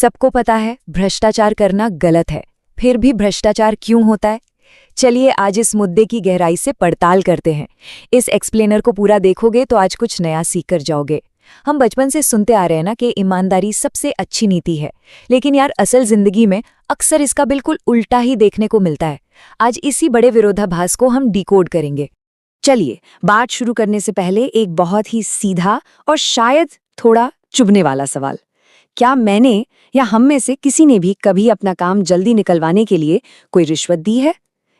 सबको पता है भ्रष्टाचार करना गलत है, फिर भी भ्रष्टाचार क्यों होता है? चलिए आज इस मुद्दे की गहराई से पड़ताल करते हैं। इस एक्सप्लेनर को पूरा देखोगे तो आज कुछ नया सीख कर जाओगे। हम बचपन से सुनते आ रहे हैं ना कि ईमानदारी सबसे अच्छी नीति है, लेकिन यार असल जिंदगी में अक्सर इसका बिल्कुल उल्टा ही देखने को मिलता है। आज इसी बड़े विरोधाभास को हम डिकोड करेंगे। चलिए बात शुरू करने से पहले एक बहुत ही सीधा और शायद थोड़ा चुभने वाला सवाल। क्या मैंने या हम में से किसी ने भी कभी अपना काम जल्दी निकलवाने के लिए कोई रिश्वत दी है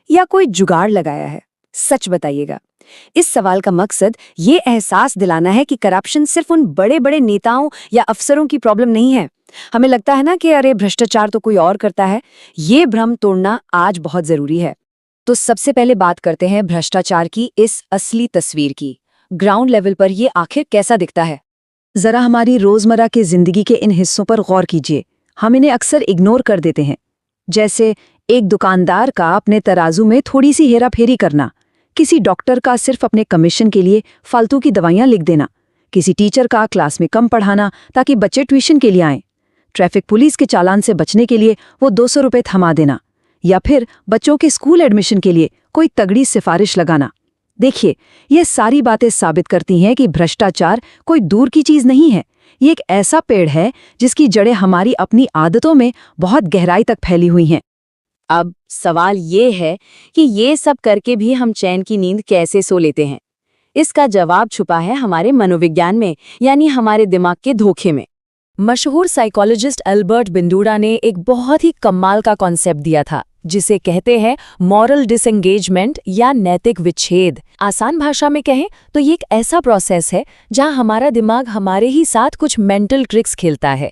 या कोई जुगाड़ लगाया है? सच बताइएगा। इस सवाल का मकसद ये एहसास दिलाना है कि करप्शन सिर्फ उन बड़े बड़े नेताओं या अफसरों की प्रॉब्लम नहीं है। हमें लगता है ना कि अरे भ्रष्टाचार तो कोई और करता है। ये भ्रम तोड़ना आज बहुत जरूरी है। तो सबसे पहले बात करते हैं भ्रष्टाचार की इस असली तस्वीर की। ग्राउंड लेवल पर ये आखिर कैसा दिखता है? जरा हमारी रोजमर्रा के जिंदगी के इन हिस्सों पर गौर कीजिए। हम इन्हें अक्सर इग्नोर कर देते हैं, जैसे एक दुकानदार का अपने तराजू में थोड़ी सी हेराफेरी करना, किसी डॉक्टर का सिर्फ अपने कमीशन के लिए फालतू की दवाइयां लिख देना, किसी टीचर का क्लास में कम पढ़ाना ताकि बच्चे ट्यूशन के लिए आएं, ट्रैफिक पुलिस के चालान से बचने के लिए वो 200 रुपये थमा देना, या फिर बच्चों के स्कूल एडमिशन के लिए कोई तगड़ी सिफारिश लगाना। देखिए, ये सारी बातें साबित करती हैं कि भ्रष्टाचार कोई दूर की चीज नहीं है। ये एक ऐसा पेड़ है जिसकी जड़ें हमारी अपनी आदतों में बहुत गहराई तक फैली हुई हैं। अब सवाल ये है कि ये सब करके भी हम चैन की नींद कैसे सो लेते हैं? इसका जवाब छुपा है हमारे मनोविज्ञान में, यानी हमारे दिमाग के धोखे में। मशहूर साइकोलॉजिस्ट अल्बर्ट बिंडूरा ने एक बहुत ही कमाल का कॉन्सेप्ट दिया था, जिसे कहते हैं मॉरल डिसएंगेजमेंट या नैतिक विच्छेद। आसान भाषा में कहें तो ये एक ऐसा प्रोसेस है जहां हमारा दिमाग हमारे ही साथ कुछ मेंटल ट्रिक्स खेलता है।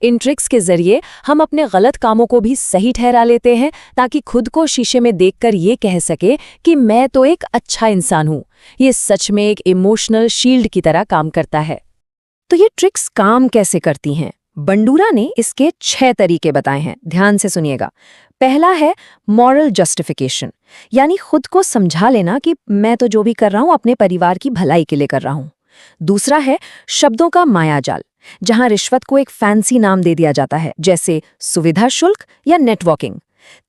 इन ट्रिक्स के जरिए हम अपने गलत कामों को भी सही ठहरा लेते हैं, ताकि खुद को शीशे में देखकर ये कह सके कि मैं तो एक अच्छा इंसान हूं। ये सच में एक इमोशनल शील्ड की तरह काम करता है। तो ये ट्रिक्स काम कैसे करती हैं? बंडूरा ने इसके 6 तरीके बताए हैं, ध्यान से सुनिएगा। पहला है मॉरल जस्टिफिकेशन, यानी खुद को समझा लेना कि मैं तो जो भी कर रहा हूं अपने परिवार की भलाई के लिए कर रहा हूं। दूसरा है शब्दों का मायाजाल, जहां रिश्वत को एक फैंसी नाम दे दिया जाता है, जैसे सुविधा शुल्क या नेटवर्किंग।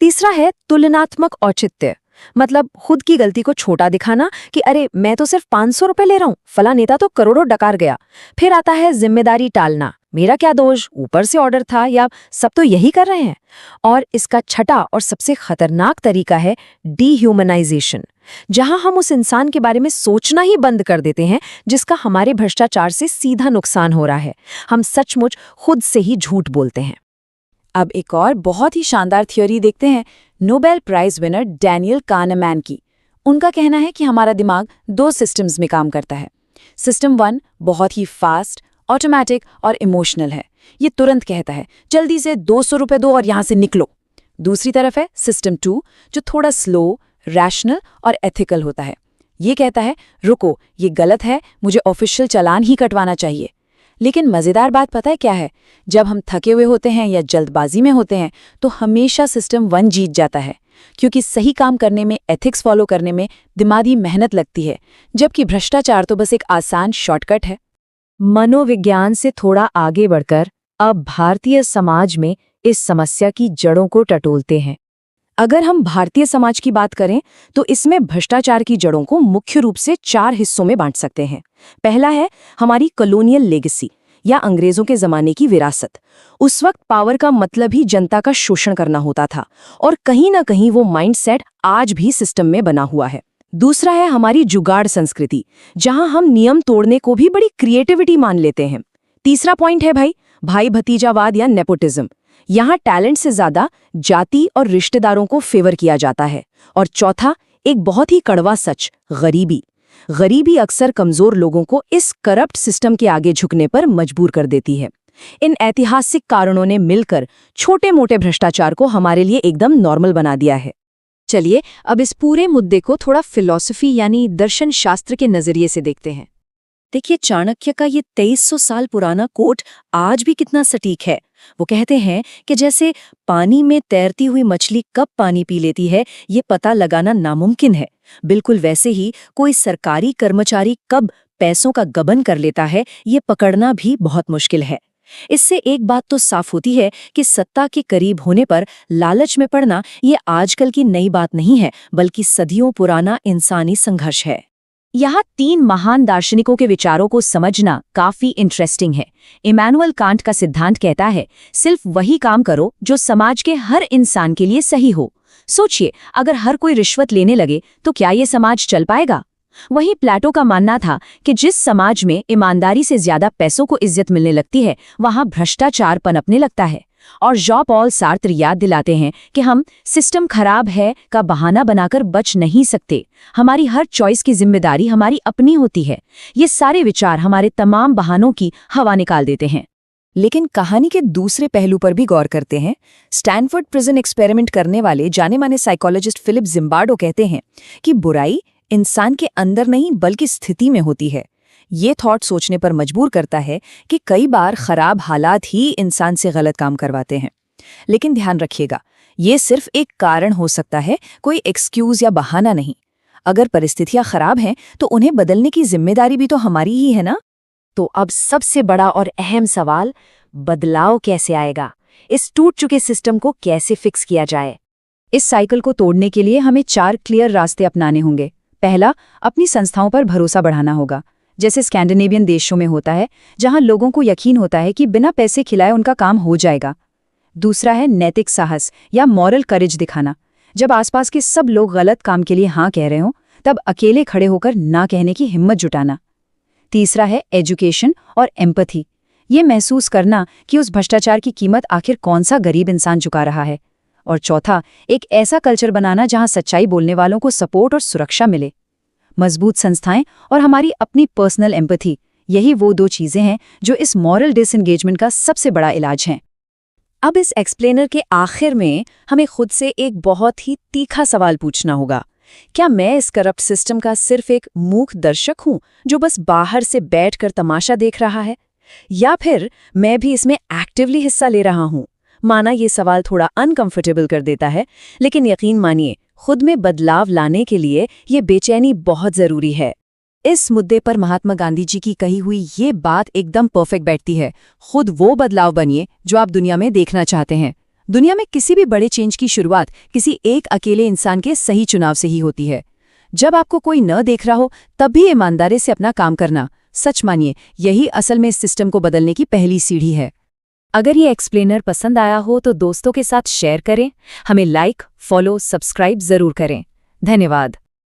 तीसरा है तुलनात्मक औचित्य, मतलब खुद की गलती को छोटा दिखाना कि अरे मैं तो सिर्फ 500 रुपए ले रहा हूं, फला नेता तो करोड़ों डकार गया। फिर आता है जिम्मेदारी टालना, मेरा क्या दोष, ऊपर से ऑर्डर था या सब तो यही कर रहे हैं। और इसका छठा और सबसे खतरनाक तरीका है डीह्यूमनाइजेशन, जहां हम उस इंसान के बारे में सोचना ही बंद कर देते हैं जिसका हमारे भ्रष्टाचार से सीधा नुकसान हो रहा है। हम सचमुच खुद से ही झूठ बोलते हैं। अब एक और बहुत ही शानदार थ्योरी देखते हैं नोबेल प्राइज विनर डैनियल काहनेमैन की। उनका कहना है कि हमारा दिमाग 2 सिस्टम्स में काम करता है। सिस्टम 1 बहुत ही फास्ट, ऑटोमेटिक और इमोशनल है। ये तुरंत कहता है जल्दी से 200 रुपए दो और यहां से निकलो। दूसरी तरफ है सिस्टम 2 जो थोड़ा स्लो, रैशनल और एथिकल होता है। ये कहता है रुको, ये गलत है, मुझे ऑफिशियल चालान ही कटवाना चाहिए। लेकिन मजेदार बात पता है क्या है? जब हम थके हुए होते हैं या जल्दबाजी में होते हैं तो हमेशा सिस्टम 1 जीत जाता है, क्योंकि सही काम करने में, एथिक्स फॉलो करने में दिमागी मेहनत लगती है, जबकि भ्रष्टाचार तो बस एक आसान शॉर्टकट है। मनोविज्ञान से थोड़ा आगे बढ़कर अब भारतीय समाज में इस समस्या की जड़ों को टटोलते हैं। अगर हम भारतीय समाज की बात करें तो इसमें भ्रष्टाचार की जड़ों को मुख्य रूप से 4 हिस्सों में बांट सकते हैं। पहला है हमारी कॉलोनियल लेगेसी या अंग्रेजों के जमाने की विरासत। उस वक्त पावर का मतलब ही जनता का शोषण करना होता था, और कहीं ना कहीं वो माइंडसेट आज भी सिस्टम में बना हुआ है। दूसरा है हमारी जुगाड़ संस्कृति, जहां हम नियम तोड़ने को भी बड़ी क्रिएटिविटी मान लेते हैं। तीसरा पॉइंट है भाई भतीजावाद या नेपोटिज्म। यहाँ टैलेंट से ज्यादा जाति और रिश्तेदारों को फेवर किया जाता है। और चौथा, एक बहुत ही कड़वा सच, गरीबी अक्सर कमजोर लोगों को इस करप्ट सिस्टम के आगे झुकने पर मजबूर कर देती है। इन ऐतिहासिक कारणों ने मिलकर छोटे मोटे भ्रष्टाचार को हमारे लिए एकदम नॉर्मल बना दिया है। चलिए अब इस पूरे मुद्दे को थोड़ा फिलॉसफी यानी दर्शन शास्त्र के नजरिए से देखते हैं। देखिए, चाणक्य का ये 2300 साल पुराना कोट आज भी कितना सटीक है। वो कहते हैं कि जैसे पानी में तैरती हुई मछली कब पानी पी लेती है ये पता लगाना नामुमकिन है, बिल्कुल वैसे ही कोई सरकारी कर्मचारी कब पैसों का गबन कर लेता है ये पकड़ना भी बहुत मुश्किल है। इससे एक बात तो साफ होती है कि सत्ता के करीब होने पर लालच में पड़ना ये आजकल की नई बात नहीं है, बल्कि सदियों पुराना इंसानी संघर्ष है। यहाँ 3 महान दार्शनिकों के विचारों को समझना काफी इंटरेस्टिंग है। इमैनुअल कांट का सिद्धांत कहता है, सिर्फ वही काम करो जो समाज के हर इंसान के लिए सही हो। सोचिए, अगर हर कोई रिश्वत लेने लगे तो क्या ये समाज चल पाएगा? वहीं प्लेटो का मानना था कि जिस समाज में ईमानदारी से ज्यादा पैसों को इज्जत मिलने लगती है, वहां भ्रष्टाचार पनपने लगता है। और जॉन पॉल सार्त्र याद दिलाते हैं कि हम सिस्टम खराब है का बहाना बनाकर बच नहीं सकते। हमारी हर चॉइस की जिम्मेदारी हमारी अपनी होती है। ये सारे विचार हमारे तमाम बहानों की हवा निकाल देते हैं। लेकिन कहानी के दूसरे पहलू पर भी गौर करते हैं। स्टैनफोर्ड प्रिजन एक्सपेरिमेंट करने वाले जाने माने साइकोलॉजिस्ट फिलिप जिम्बार्डो कहते हैं कि बुराई इंसान के अंदर नहीं बल्कि स्थिति में होती है। ये थॉट सोचने पर मजबूर करता है कि कई बार खराब हालात ही इंसान से गलत काम करवाते हैं। लेकिन ध्यान रखिएगा, ये सिर्फ एक कारण हो सकता है, कोई एक्सक्यूज या बहाना नहीं। अगर परिस्थितियां खराब हैं तो उन्हें बदलने की जिम्मेदारी भी तो हमारी ही है ना। तो अब सबसे बड़ा और अहम सवाल, बदलाव कैसे आएगा? इस टूट चुके सिस्टम को कैसे फिक्स किया जाए? इस साइकिल को तोड़ने के लिए हमें 4 क्लियर रास्ते अपनाने होंगे। पहला, अपनी संस्थाओं पर भरोसा बढ़ाना होगा, जैसे स्कैंडिनेवियन देशों में होता है, जहां लोगों को यकीन होता है कि बिना पैसे खिलाए उनका काम हो जाएगा। दूसरा है नैतिक साहस या मॉरल करेज दिखाना। जब आसपास के सब लोग गलत काम के लिए हाँ कह रहे हों, तब अकेले खड़े होकर ना कहने की हिम्मत जुटाना। तीसरा है एजुकेशन और एम्पैथी, ये महसूस करना कि उस भ्रष्टाचार की कीमत आखिर कौन सा गरीब इंसान चुका रहा है। और चौथा, एक ऐसा कल्चर बनाना जहां सच्चाई बोलने वालों को सपोर्ट और सुरक्षा मिले। मजबूत संस्थाएं और हमारी अपनी पर्सनल एम्पैथी, यही वो 2 चीजें हैं जो इस मॉरल डिसएंगेजमेंट का सबसे बड़ा इलाज हैं। अब इस एक्सप्लेनर के आखिर में हमें खुद से एक बहुत ही तीखा सवाल पूछना होगा। क्या मैं इस करप्ट सिस्टम का सिर्फ एक मूक दर्शक हूं जो बस बाहर से बैठकर तमाशा देख रहा है, या फिर मैं भी इसमें एक्टिवली हिस्सा ले रहा हूं? माना ये सवाल थोड़ा अनकंफर्टेबल कर देता है, लेकिन यकीन मानिए, खुद में बदलाव लाने के लिए ये बेचैनी बहुत जरूरी है। इस मुद्दे पर महात्मा गांधी जी की कही हुई ये बात एकदम परफेक्ट बैठती है। खुद वो बदलाव बनिए जो आप दुनिया में देखना चाहते हैं। दुनिया में किसी भी बड़े चेंज की शुरुआत किसी एक अकेले इंसान के सही चुनाव से ही होती है। जब आपको कोई न देख रहा हो, तब भी ईमानदारी से अपना काम करना, सच मानिए, यही असल में इस सिस्टम को बदलने की पहली सीढ़ी है। अगर ये एक्सप्लेनर पसंद आया हो तो दोस्तों के साथ शेयर करें, हमें लाइक, फॉलो, सब्सक्राइब जरूर करें। धन्यवाद।